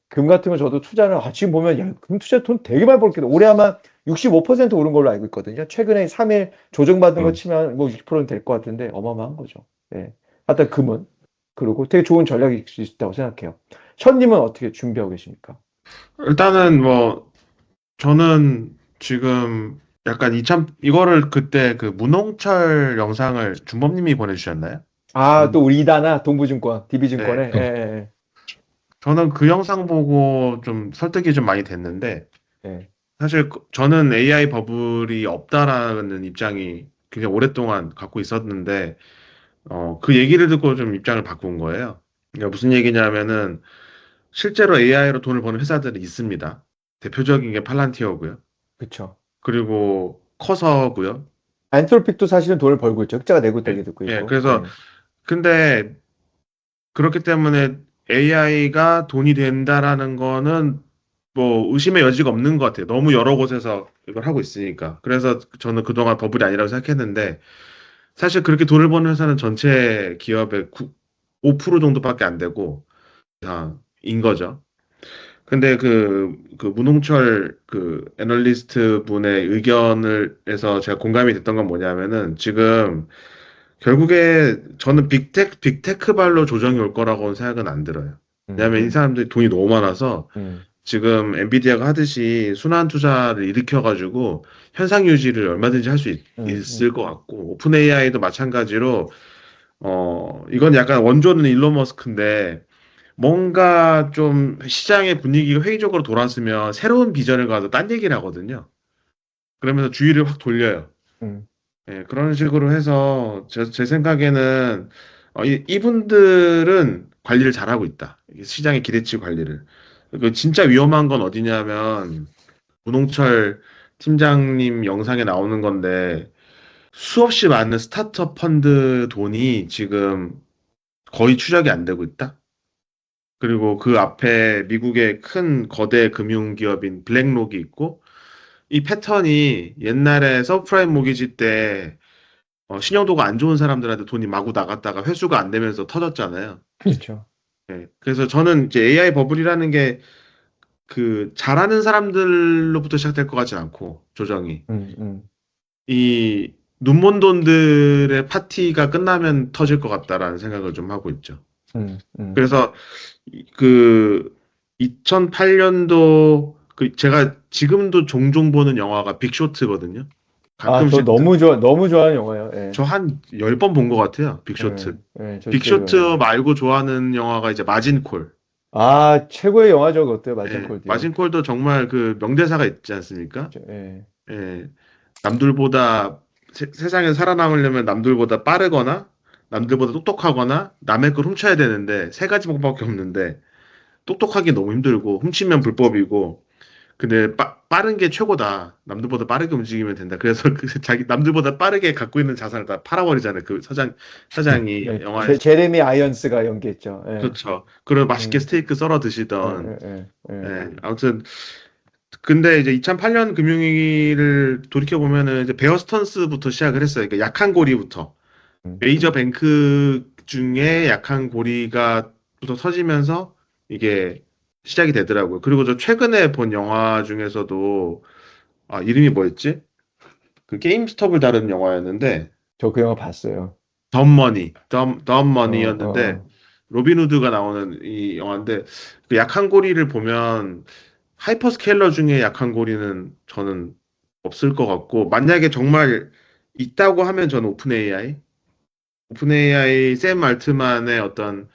금 같은 거 저도 투자를, 지금 보면 야, 금 투자 돈 되게 많이 벌겠다. 올해 아마 65% 오른 걸로 알고 있거든요. 최근에 3일 조정받은 거 음. 치면 뭐 60%는 될 것 같은데 어마어마한 거죠. 예. 하여튼 금은. 그리고 되게 좋은 전략일 수 있다고 생각해요. 션님은 어떻게 준비하고 계십니까? 일단은 뭐 저는 지금 약간 이거를 그때 그 문홍철 영상을 준범님이 보내주셨나요? 아, 또 우리 이다나 동부증권, 네. DB증권에. 예, 예, 저는 그 영상 보고 좀 설득이 좀 많이 됐는데, 예. 사실 저는 AI 버블이 없다라는 입장이 굉장히 오랫동안 갖고 있었는데, 그 얘기를 듣고 좀 입장을 바꾼 거예요. 그러니까 무슨 얘기냐면은, 실제로 AI로 돈을 버는 회사들이 있습니다. 대표적인 게 팔란티어고요. 그쵸. 그리고 커서고요. 엔트로픽도 사실은 돈을 벌고 있죠. 흑자가 내고 되게 듣고 예, 있고. 그래서 예. 근데 그렇기 때문에 AI가 돈이 된다라는 거는 뭐 의심의 여지가 없는 것 같아요. 너무 여러 곳에서 이걸 하고 있으니까. 그래서 저는 그동안 버블이 아니라고 생각했는데 사실 그렇게 돈을 버는 회사는 전체 기업의 5% 정도밖에 안 되고 인 거죠. 근데 그 문홍철 그 애널리스트 분의 의견을 해서 제가 공감이 됐던 건 뭐냐면은 지금 결국에 저는 빅테크발로 조정이 올 거라고는 생각은 안 들어요. 음, 왜냐하면 이 사람들이 돈이 너무 많아서 음, 지금 엔비디아가 하듯이 순환 투자를 일으켜가지고 현상 유지를 얼마든지 할 수 음. 있을 것 같고 오픈 AI도 마찬가지로 이건 약간 원조는 일론 머스크인데 뭔가 좀 시장의 분위기가 회의적으로 돌았으면 새로운 비전을 가서 딴 얘기를 하거든요. 그러면서 주의를 확 돌려요. 음. 예, 그런 식으로 해서 제 생각에는 이분들은 관리를 잘하고 있다. 이게 시장의 기대치 관리를. 그 진짜 위험한 건 어디냐면 문홍철 팀장님 영상에 나오는 건데 수없이 많은 스타트업 펀드 돈이 지금 거의 추적이 안 되고 있다. 그리고 그 앞에 미국의 큰 거대 금융기업인 블랙록이 있고 이 패턴이 옛날에 서브프라임 모기지 때 신용도가 안 좋은 사람들한테 돈이 마구 나갔다가 회수가 안 되면서 터졌잖아요. 그렇죠. 예. 그래서 저는 이제 AI 버블이라는 게 그 잘하는 사람들로부터 시작될 것 같지 않고 조정이 음, 음. 이 눈먼 돈들의 파티가 끝나면 터질 것 같다라는 생각을 좀 하고 있죠. 음, 음. 그래서 그 2008년도 제가 지금도 종종 보는 영화가 빅쇼트거든요. 아, 저 가끔씩 너무 좋아하는 영화예요. 예. 저 한 10번 본 것 같아요. 빅쇼트. 예, 저 진짜 빅쇼트 좋아해요. 말고 좋아하는 영화가 이제 마진콜. 아, 최고의 영화죠, 그것도, 예, 마진콜드요. 마진콜도 정말 그 명대사가 있지 않습니까? 예. 예, 남들보다 세상에 살아남으려면 남들보다 빠르거나 남들보다 똑똑하거나 남의 걸 훔쳐야 되는데 세 가지 방법밖에 없는데 똑똑하기 너무 힘들고 훔치면 불법이고 근데 빠른 게 최고다. 남들보다 빠르게 움직이면 된다. 그래서 그 자기 남들보다 빠르게 갖고 있는 자산을 다 팔아버리잖아요. 그 사장이 네, 영화에서. 제레미 아이언스가 연기했죠. 예. 그렇죠. 그리고 맛있게 음, 스테이크 썰어 예, 드시던. 예, 예, 예. 예, 아무튼 근데 이제 2008년 금융위기를 돌이켜 보면은 이제 베어 스턴스부터 시작을 했어요. 그러니까 약한 고리부터 메이저 음. 뱅크 중에 약한 고리가부터 터지면서 이게 시작이 되더라고요. 그리고 저 최근에 본 영화 중에서도 이름이 뭐였지? 그 게임스톱을 다룬 영화였는데 저 그 영화 봤어요. 덤 어, 어, 머니였는데 어. 로빈 후드가 나오는 이 영화인데 그 약한 고리를 보면 하이퍼스케일러 중에 약한 고리는 저는 없을 것 같고 만약에 정말 있다고 하면 저는 오픈 AI 샘 알트만의 어떤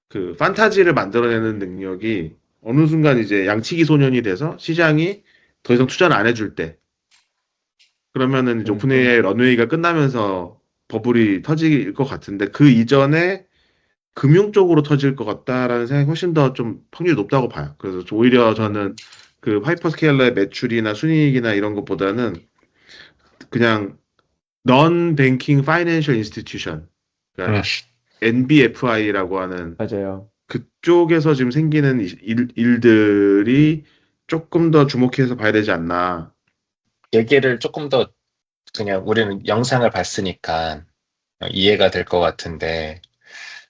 그 판타지를 만들어내는 능력이 어느 순간 이제 양치기 소년이 돼서 시장이 더 이상 투자를 안 해줄 때 그러면은 이제 오픈 음. AI 런웨이가 끝나면서 버블이 터질 것 같은데 그 이전에 금융 쪽으로 터질 것 같다라는 생각이 훨씬 더 좀 확률이 높다고 봐요. 그래서 오히려 음. 저는 그 하이퍼스케일러의 매출이나 순이익이나 이런 것보다는 그냥 Non-Banking Financial Institution, 음, 그러니까 NBFI라고 하는 맞아요. 그쪽에서 지금 생기는 일들이 조금 더 주목해서 봐야 되지 않나. 얘기를 조금 더 그냥 우리는 영상을 봤으니까 이해가 될 것 같은데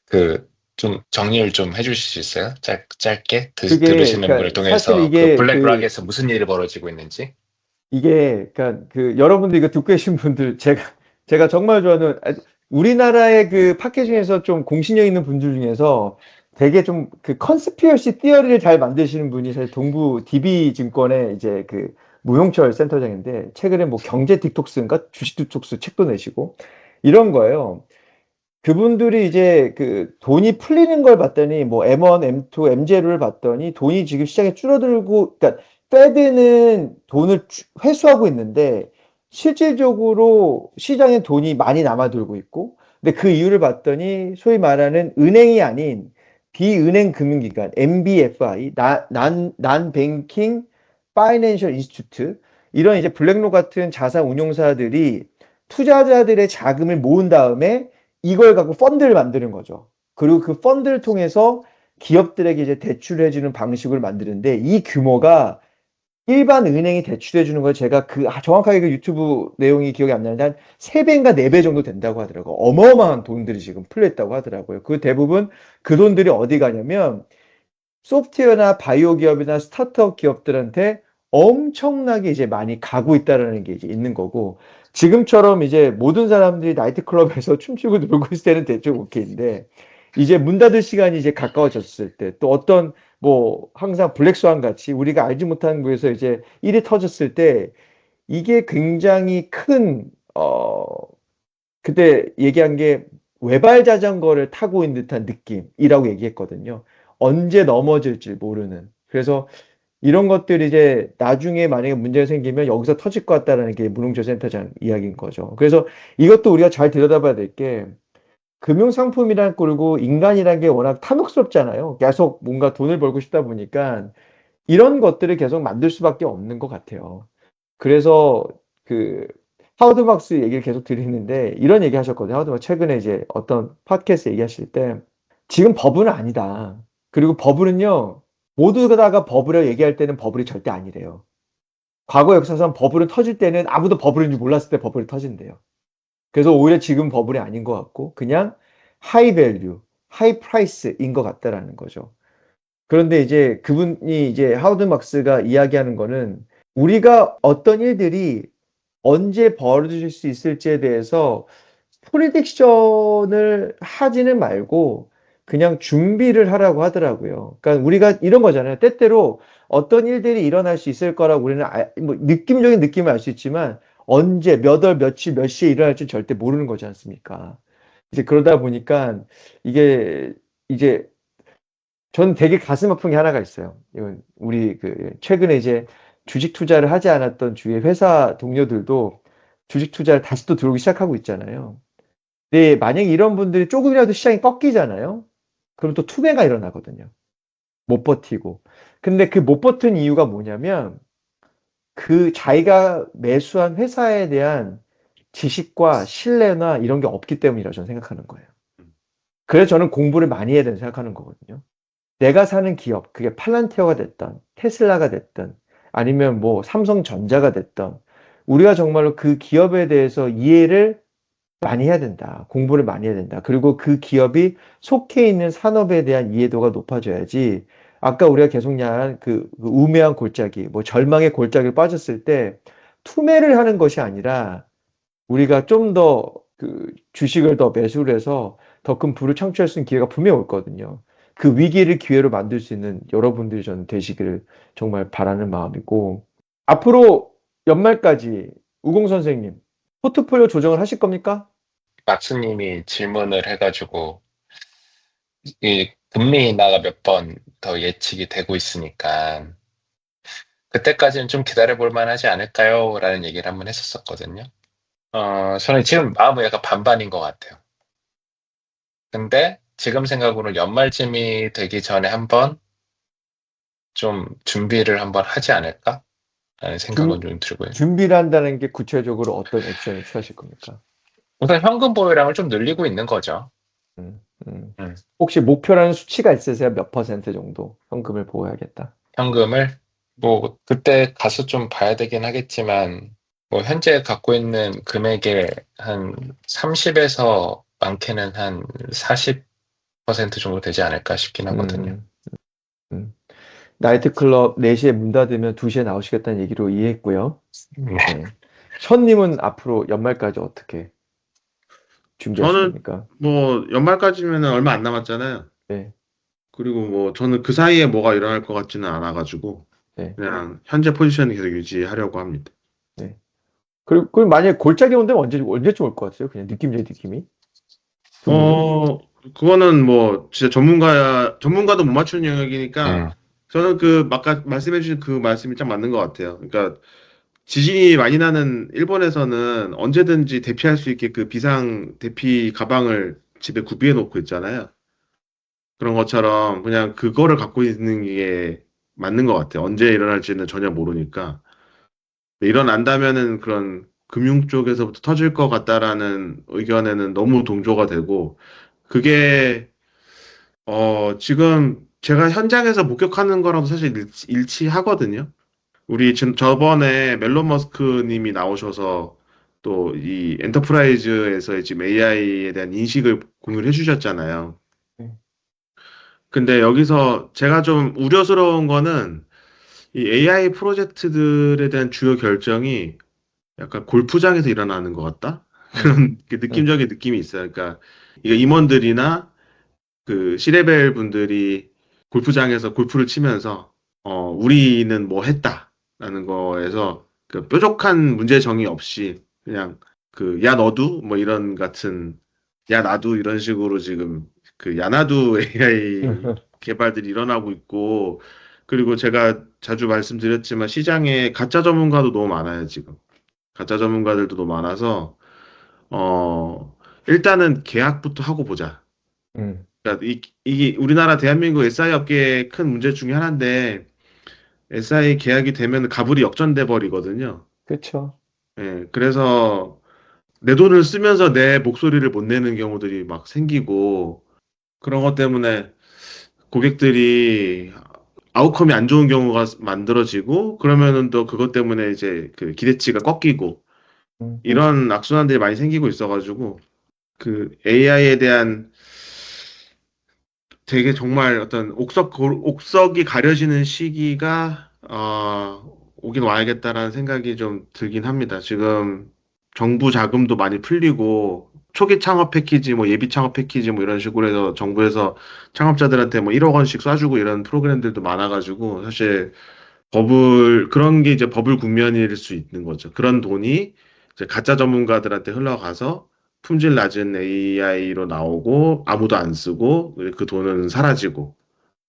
그 좀 정리를 좀 해주실 수 있어요? 짧게 들으시는 분을 그러니까 사실 통해서 그 블랙락에서 무슨 일이 벌어지고 있는지? 그러니까 여러분들 이거 듣고 계신 분들 제가 정말 좋아하는 우리나라의 그 팟캐 중에서 좀 공신력 있는 분들 중에서 되게 좀 그 컨스피러시 티어리를 잘 만드시는 분이 사실 동부 DB증권의 이제 그 무용철 센터장인데 최근에 뭐 경제 딕톡스인가 주식 딕톡스 책도 내시고 이런 거예요. 그분들이 이제 그 돈이 풀리는 걸 봤더니 뭐 M1, M2, M0를 봤더니 돈이 지금 시장에 줄어들고, 그러니까 페드는 돈을 회수하고 있는데 실질적으로 시장에 돈이 많이 남아돌고 있고, 근데 그 이유를 봤더니 소위 말하는 은행이 아닌 비은행 금융기관 NBFI, Non-Banking Financial Institute 이런 이제 블랙록 같은 자산 운용사들이 투자자들의 자금을 모은 다음에 이걸 갖고 펀드를 만드는 거죠. 그리고 그 펀드를 통해서 기업들에게 이제 대출을 해주는 방식을 만드는데 이 규모가 일반 은행이 대출해 주는 걸 제가 정확하게 그 유튜브 내용이 기억이 안 나는데 한 3배인가 4배 정도 된다고 하더라고요. 어마어마한 돈들이 지금 풀렸다고 하더라고요. 그 대부분 그 돈들이 어디 가냐면 소프트웨어나 바이오 기업이나 스타트업 기업들한테 엄청나게 이제 많이 가고 있다라는 게 이제 있는 거고 지금처럼 이제 모든 사람들이 나이트클럽에서 춤추고 놀고 있을 때는 대충 오케이인데 이제 문 닫을 시간이 이제 가까워졌을 때 또 어떤 뭐 항상 블랙스완 같이 우리가 알지 못하는 곳에서 이제 일이 터졌을 때 이게 굉장히 큰 그때 얘기한 게 외발 자전거를 타고 있는 듯한 느낌이라고 얘기했거든요. 언제 넘어질지 모르는. 그래서 이런 것들이 이제 나중에 만약에 문제가 생기면 여기서 터질 것 같다라는 게 문홍철 센터장 이야기인 거죠. 그래서 이것도 우리가 잘 들여다봐야 될 게 금융상품이란 꼴고 인간이란 게 워낙 탐욕스럽잖아요. 계속 뭔가 돈을 벌고 싶다 보니까 이런 것들을 계속 만들 수밖에 없는 것 같아요. 그래서 그 하워드 막스 얘기를 계속 드리는데 이런 얘기 하셨거든요. 하워드 막스 최근에 이제 어떤 팟캐스트 얘기하실 때 지금 버블은 아니다. 그리고 버블은요 모두가 다가 버블이라고 얘기할 때는 버블이 절대 아니래요. 과거 역사상 버블은 터질 때는 아무도 버블인지 몰랐을 때 버블이 터진대요. 그래서 오히려 지금 버블이 아닌 것 같고 그냥 하이 밸류, 하이 프라이스인 것 같다라는 거죠. 그런데 이제 그분이 이제 하워드 막스가 이야기하는 거는 우리가 어떤 일들이 언제 벌어질 수 있을지에 대해서 프리딕션을 하지는 말고 그냥 준비를 하라고 하더라고요. 그러니까 우리가 이런 거잖아요. 때때로 어떤 일들이 일어날 수 있을 거라고 우리는 뭐 느낌적인 느낌을 알 수 있지만 언제, 몇 월, 며칠, 몇 시에 일어날지 절대 모르는 거지 않습니까? 이제 그러다 보니까 이게 이제 저는 되게 가슴 아픈 게 하나가 있어요. 이건 우리 최근에 이제 주식 투자를 하지 않았던 주위의 회사 동료들도 주식 투자를 다시 또 들어오기 시작하고 있잖아요. 근데 만약에 이런 분들이 조금이라도 시장이 꺾이잖아요. 그럼 또 투매가 일어나거든요. 못 버티고. 근데 그 못 버튼 이유가 뭐냐면 그 자기가 매수한 회사에 대한 지식과 신뢰나 이런 게 없기 때문이라고 저는 생각하는 거예요. 그래서 저는 공부를 많이 해야 된다고 생각하는 거거든요. 내가 사는 기업, 그게 팔란티어가 됐던, 테슬라가 됐든, 아니면 뭐 삼성전자가 됐던, 우리가 정말로 그 기업에 대해서 이해를 많이 해야 된다. 공부를 많이 해야 된다. 그리고 그 기업이 속해 있는 산업에 대한 이해도가 높아져야지. 아까 우리가 계속 야한 그 우매한 골짜기, 뭐 절망의 골짜기에 빠졌을 때 투매를 하는 것이 아니라 우리가 좀 더 그 주식을 더 매수를 해서 더 큰 부를 창출할 수 있는 기회가 분명히 올 거거든요. 그 위기를 기회로 만들 수 있는 여러분들이 저는 되시기를 정말 바라는 마음이고, 앞으로 연말까지 우공 선생님, 포트폴리오 조정을 하실 겁니까? 막수님이 질문을 해가지고 이 금리 인하가 몇 번 더 예측이 되고 있으니까 그때까지는 좀 기다려 볼 만하지 않을까요? 라는 얘기를 한번 했었었거든요. 저는 지금 마음은 약간 반반인 것 같아요. 근데 지금 생각으로는 연말쯤이 되기 전에 한번 좀 준비를 한번 하지 않을까? 라는 생각은 좀 들고요. 준비를 한다는 게 구체적으로 어떤 액션을 취하실 겁니까? 우선 현금 보유량을 좀 늘리고 있는 거죠. 음, 음. 음. 혹시 목표라는 수치가 있으세요? 몇 퍼센트 정도 현금을 보호해야겠다. 현금을 뭐 그때 가서 좀 봐야 되긴 하겠지만 뭐 현재 갖고 있는 금액의 한 30에서 많게는 한 40% 정도 되지 않을까 싶긴 하거든요. 음. 나이트클럽 4시에 문 닫으면 2시에 나오시겠다는 얘기로 이해했고요. 네. 션님은 앞으로 연말까지 어떻게 준비하실 저는 겁니까? 뭐 연말까지면 얼마 안 남았잖아요. 네, 그리고 뭐 저는 그 사이에 뭐가 일어날 것 같지는 않아가지고 네, 그냥 현재 포지션을 계속 유지하려고 합니다. 네. 그리고 만약에 골짜기 온다면 언제쯤 올 것 같아요? 그냥 느낌이? 두 분은? 그거는 뭐 진짜 전문가도 못 맞추는 영역이니까 음, 저는 아까 말씀해주신 그 말씀이 딱 맞는 것 같아요. 그러니까 지진이 많이 나는 일본에서는 언제든지 대피할 수 있게 그 비상 대피 가방을 집에 구비해 놓고 있잖아요. 그런 것처럼 그냥 그거를 갖고 있는 게 맞는 것 같아요. 언제 일어날지는 전혀 모르니까. 일어난다면은 그런 금융 쪽에서부터 터질 것 같다라는 의견에는 너무 동조가 되고, 그게, 지금 제가 현장에서 목격하는 거랑도 사실 일치하거든요. 우리 저번에 멜론 머스크 님이 나오셔서 또 이 엔터프라이즈에서 지금 AI에 대한 인식을 공유를 해주셨잖아요. 네. 근데 여기서 제가 좀 우려스러운 거는 이 AI 프로젝트들에 대한 주요 결정이 약간 골프장에서 일어나는 것 같다? 그런 음, 느낌적인 느낌이 있어요. 그러니까 이거 임원들이나 그 C레벨 분들이 골프장에서 골프를 치면서 우리는 뭐 했다라는 거에서 그 뾰족한 문제 정의 없이 그냥 야 너도 뭐 이런 같은 야 나도 이런 식으로 지금 야 나도 AI 개발들이 일어나고 있고 그리고 제가 자주 말씀드렸지만 시장에 가짜 전문가도 너무 많아요, 지금. 가짜 전문가들도 너무 많아서 일단은 계약부터 하고 보자. 음, 그러니까 이게 우리나라 대한민국 SI 업계의 큰 문제 중에 하나인데 SI 계약이 되면 가불이 역전돼 버리거든요. 그쵸. 예, 그래서 내 돈을 쓰면서 내 목소리를 못 내는 경우들이 막 생기고 그런 것 때문에 고객들이 아웃컴이 안 좋은 경우가 만들어지고 그러면은 또 그것 때문에 이제 그 기대치가 꺾이고 음, 이런 악순환들이 많이 생기고 있어가지고 그 AI에 대한 되게 정말 어떤 옥석이 가려지는 시기가 오긴 와야겠다라는 생각이 좀 들긴 합니다. 지금 정부 자금도 많이 풀리고 초기 창업 패키지, 뭐 예비 창업 패키지, 뭐 이런 식으로 해서 정부에서 창업자들한테 뭐 1억 원씩 쏴주고 이런 프로그램들도 많아가지고, 사실 그런 게 이제 버블 국면일 수 있는 거죠. 그런 돈이 이제 가짜 전문가들한테 흘러가서 품질 낮은 AI로 나오고 아무도 안 쓰고 그 돈은 사라지고,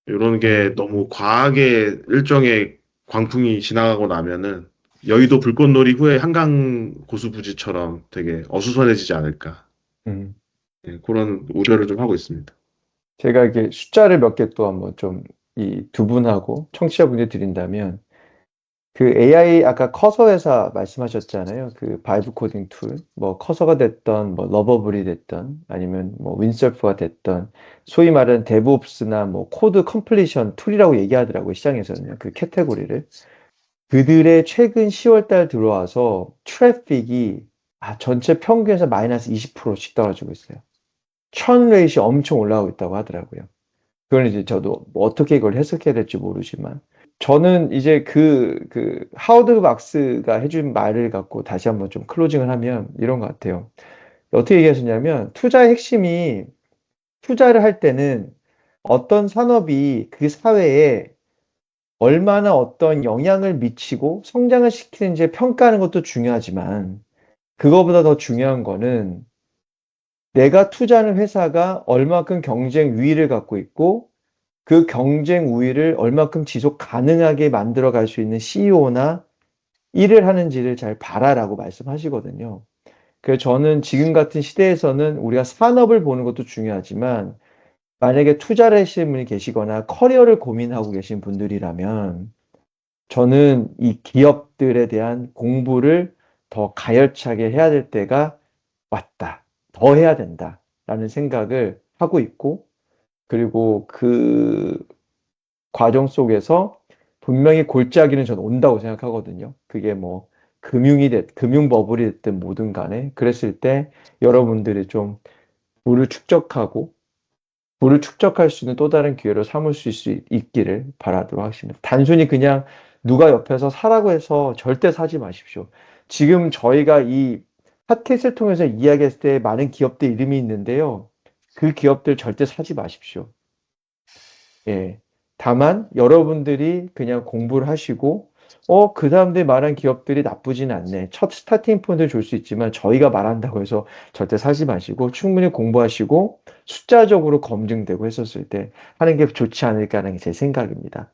이런 게 너무 과하게 일종의 광풍이 지나가고 나면은 여의도 불꽃놀이 후에 한강 고수부지처럼 되게 어수선해지지 않을까. 음. 예, 그런 우려를 좀 하고 있습니다. 제가 이게 숫자를 몇 개 또 한번 좀 이 두 분하고 청취자분들 드린다면 그 AI 아까 커서 회사 말씀하셨잖아요. 그 바이브 코딩 툴, 뭐 커서가 됐던 뭐 러버블이 됐던 아니면 뭐 윈서프가 됐던 소위 말하는 데브옵스나 뭐 코드 컴플리션 툴이라고 얘기하더라고요. 시장에서는요. 그 카테고리를. 그들의 최근 10월 달 들어와서 트래픽이 전체 평균에서 마이너스 20%씩 떨어지고 있어요. 천 레이시 엄청 올라가고 있다고 하더라고요. 그건 이제 저도 뭐 어떻게 이걸 해석해야 될지 모르지만 저는 이제 하워드 막스가 해준 말을 갖고 다시 한번 좀 클로징을 하면 이런 것 같아요. 어떻게 얘기하셨냐면 투자의 핵심이 투자를 할 때는 어떤 산업이 그 사회에 얼마나 어떤 영향을 미치고 성장을 시키는지 평가하는 것도 중요하지만 그거보다 더 중요한 거는 내가 투자하는 회사가 얼마큼 경쟁 우위를 갖고 있고 그 경쟁 우위를 얼마큼 지속 가능하게 만들어 갈 수 있는 CEO나 일을 하는지를 잘 봐라라고 말씀하시거든요. 그래서 저는 지금 같은 시대에서는 우리가 산업을 보는 것도 중요하지만 만약에 투자를 하시는 분이 계시거나 커리어를 고민하고 계신 분들이라면 저는 이 기업들에 대한 공부를 더 가열차게 해야 될 때가 왔다. 더 해야 된다라는 생각을 하고 있고 그리고 그 과정 속에서 분명히 골짜기는 저는 온다고 생각하거든요. 그게 뭐 금융 버블이 됐든 뭐든 간에 그랬을 때 여러분들이 좀 부를 축적하고 부를 축적할 수 있는 또 다른 기회로 삼을 수 있기를 바라도록 하겠습니다. 단순히 그냥 누가 옆에서 사라고 해서 절대 사지 마십시오. 지금 저희가 이 팟캐스트를 통해서 이야기했을 때 많은 기업들 이름이 있는데요. 그 기업들 절대 사지 마십시오. 예. 다만 여러분들이 그냥 공부를 하시고 그 사람들이 말한 기업들이 나쁘진 않네. 첫 스타팅 포인트를 줄 수 있지만 저희가 말한다고 해서 절대 사지 마시고 충분히 공부하시고 숫자적으로 검증되고 했었을 때 하는 게 좋지 않을까 하는 게 제 생각입니다.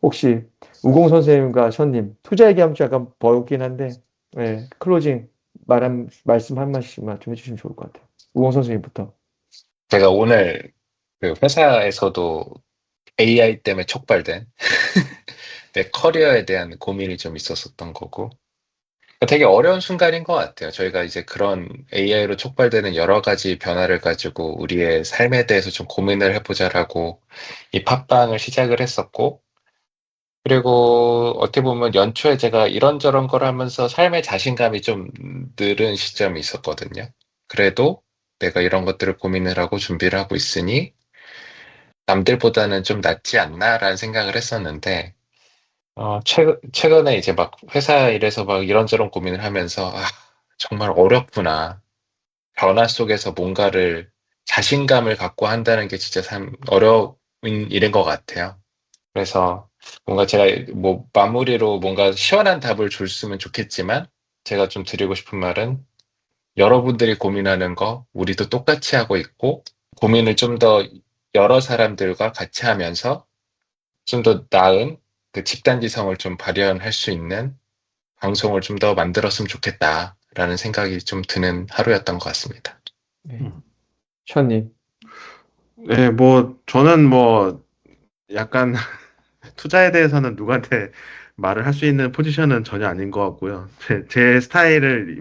혹시 우공 선생님과 션님 투자 얘기하면 좀 약간 버겁긴 한데 예, 클로징 말씀 한 마디씩만 좀 해주시면 좋을 것 같아요. 우공 선생님부터. 제가 오늘 그 회사에서도 AI 때문에 촉발된 내 커리어에 대한 고민이 좀 있었었던 거고 되게 어려운 순간인 것 같아요. 저희가 이제 그런 AI로 촉발되는 여러 가지 변화를 가지고 우리의 삶에 대해서 좀 고민을 해보자라고 이 팟빵을 시작을 했었고 그리고 어떻게 보면 연초에 제가 이런저런 걸 하면서 삶의 자신감이 좀 늘은 시점이 있었거든요. 그래도 내가 이런 것들을 고민을 하고 준비를 하고 있으니 남들보다는 좀 낫지 않나라는 생각을 했었는데, 최근에 이제 막 회사 일에서 막 이런저런 고민을 하면서, 정말 어렵구나. 변화 속에서 뭔가를 자신감을 갖고 한다는 게 진짜 참 어려운 일인 것 같아요. 그래서 뭔가 제가 뭐 마무리로 뭔가 시원한 답을 줬으면 좋겠지만, 제가 좀 드리고 싶은 말은 여러분들이 고민하는 거 우리도 똑같이 하고 있고, 고민을 좀 더 여러 사람들과 같이 하면서 좀 더 나은 그 집단지성을 좀 발현할 수 있는 방송을 좀 더 만들었으면 좋겠다라는 생각이 좀 드는 하루였던 것 같습니다. 네. 음. 션님. 네, 저는 약간 투자에 대해서는 누구한테 말을 할 수 있는 포지션은 전혀 아닌 것 같고요. 제 스타일을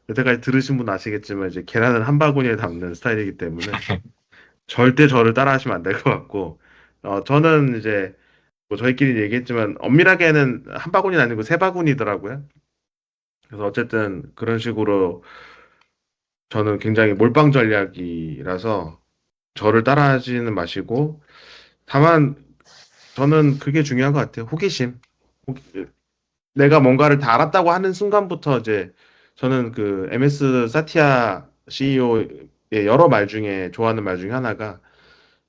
여태까지 들으신 분 아시겠지만 이제 계란을 한 바구니에 담는 스타일이기 때문에 절대 저를 따라하시면 안 될 것 같고, 저는 이제 저희끼리 얘기했지만 엄밀하게는 한 바구니는 아니고 세 바구니더라고요. 그래서 어쨌든 그런 식으로 저는 굉장히 몰빵 전략이라서 저를 따라하지는 마시고, 다만 저는 그게 중요한 것 같아요. 호기심. 내가 뭔가를 다 알았다고 하는 순간부터 이제 저는 그 MS 사티아 CEO의 여러 말 중에 좋아하는 말 중에 하나가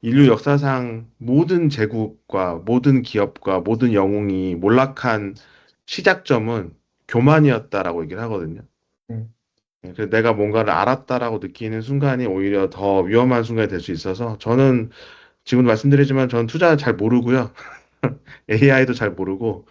인류 역사상 모든 제국과 모든 기업과 모든 영웅이 몰락한 시작점은 교만이었다라고 얘기를 하거든요. 음, 그래서 내가 뭔가를 알았다라고 느끼는 순간이 오히려 더 위험한 순간이 될 수 있어서 저는 지금 말씀드리지만 저는 투자 잘 모르고요. AI도 잘 모르고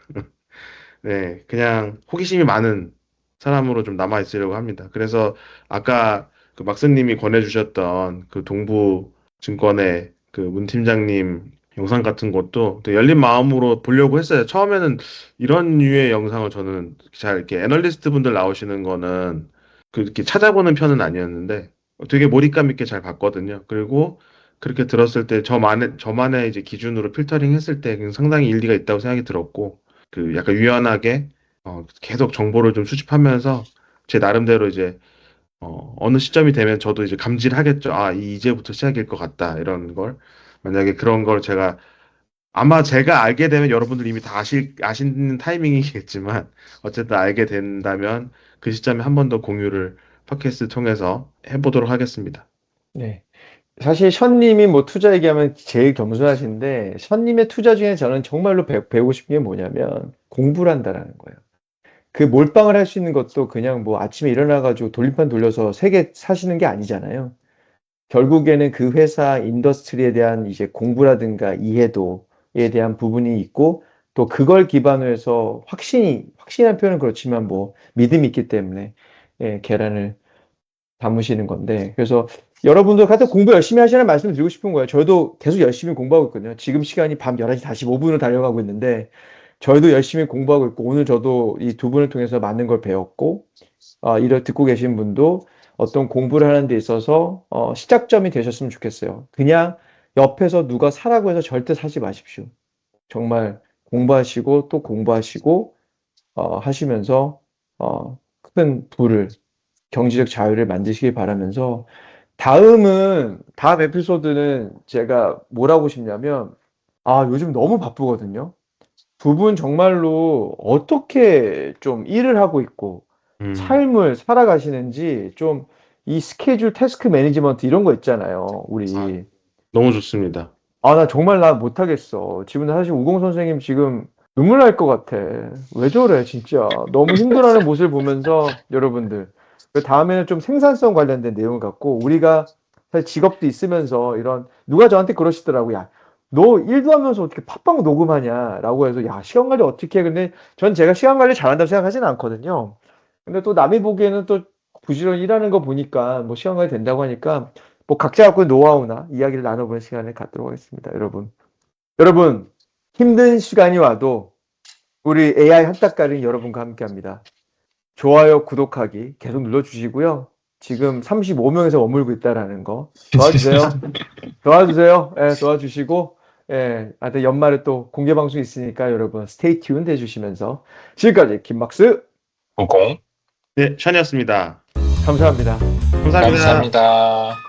네, 그냥 호기심이 많은 사람으로 좀 남아 있으려고 합니다. 그래서 아까 그 막스님이 권해주셨던 그 동부증권의 그 문 팀장님 영상 같은 것도 되게 열린 마음으로 보려고 했어요. 처음에는 이런 류의 영상을 저는 잘 이렇게 애널리스트 분들 나오시는 거는 그렇게 찾아보는 편은 아니었는데 되게 몰입감 있게 잘 봤거든요. 그리고 그렇게 들었을 때 저만의 이제 기준으로 필터링 했을 때 상당히 일리가 있다고 생각이 들었고 그 약간 유연하게 계속 정보를 좀 수집하면서 제 나름대로 이제 어느 시점이 되면 저도 이제 감지를 하겠죠. 아, 이제부터 시작일 것 같다. 이런 걸. 만약에 그런 걸 아마 제가 알게 되면 여러분들 이미 다 아시는 타이밍이겠지만, 어쨌든 알게 된다면 그 시점에 한 번 더 공유를 팟캐스트 통해서 해보도록 하겠습니다. 네. 사실 션님이 뭐 투자 얘기하면 제일 겸손하신데 션님의 투자 중에 저는 정말로 배우고 싶은 게 뭐냐면 공부를 한다라는 거예요. 그 몰빵을 할 수 있는 것도 그냥 뭐 아침에 일어나가지고 돌림판 돌려서 세 개 사시는 게 아니잖아요. 결국에는 그 회사 인더스트리에 대한 이제 공부라든가 이해도에 대한 부분이 있고 또 그걸 기반으로 해서 확신한 표현은 그렇지만 뭐 믿음이 있기 때문에 예, 계란을 담으시는 건데 그래서 여러분들 하여튼 공부 열심히 하시라는 말씀을 드리고 싶은 거예요. 저도 계속 열심히 공부하고 있거든요. 지금 시간이 밤 11시 45분으로 달려가고 있는데 저희도 열심히 공부하고 있고 오늘 저도 이 두 분을 통해서 많은 걸 배웠고 이를 듣고 계신 분도 어떤 공부를 하는 데 있어서 시작점이 되셨으면 좋겠어요. 그냥 옆에서 누가 사라고 해서 절대 사지 마십시오. 정말 공부하시고 또 공부하시고 하시면서 큰 부를 경제적 자유를 만드시길 바라면서 다음 에피소드는 제가 뭘 하고 싶냐면 요즘 너무 바쁘거든요. 두 분 정말로 어떻게 좀 일을 하고 있고 삶을 살아가시는지 좀 이 스케줄 태스크 매니지먼트 이런 거 있잖아요. 아, 우리. 너무 좋습니다. 나 정말 나 못하겠어. 지금 사실 우공 선생님 지금 눈물 날 것 같아. 왜 저래, 진짜. 너무 힘들어하는 모습을 보면서 여러분들. 그 다음에는 좀 생산성 관련된 내용을 갖고 우리가 사실 직업도 있으면서 이런 누가 저한테 그러시더라고. 야, 너 일도 하면서 어떻게 팟빵 녹음하냐? 라고 해서 야, 시간 관리 어떻게 해? 근데 전 제가 시간 관리 잘한다고 생각하지는 않거든요. 근데 또 남이 보기에는 또 부지런히 일하는 거 보니까 뭐 시간 관리 된다고 하니까 뭐 각자 갖고 있는 노하우나 이야기를 나눠보는 시간을 갖도록 하겠습니다, 여러분. 여러분, 힘든 시간이 와도 우리 AI 한따까리 여러분과 함께 합니다. 좋아요, 구독하기 계속 눌러주시고요. 지금 35명에서 머물고 있다라는 거 도와주세요. 도와주세요. 예, 도와주시고, 예, 하여튼 연말에 또 공개 방송 있으니까 여러분 스테이 튠 해주시면서 지금까지 김박스 고공. 네, 션이었습니다. 감사합니다. 감사합니다. 감사합니다.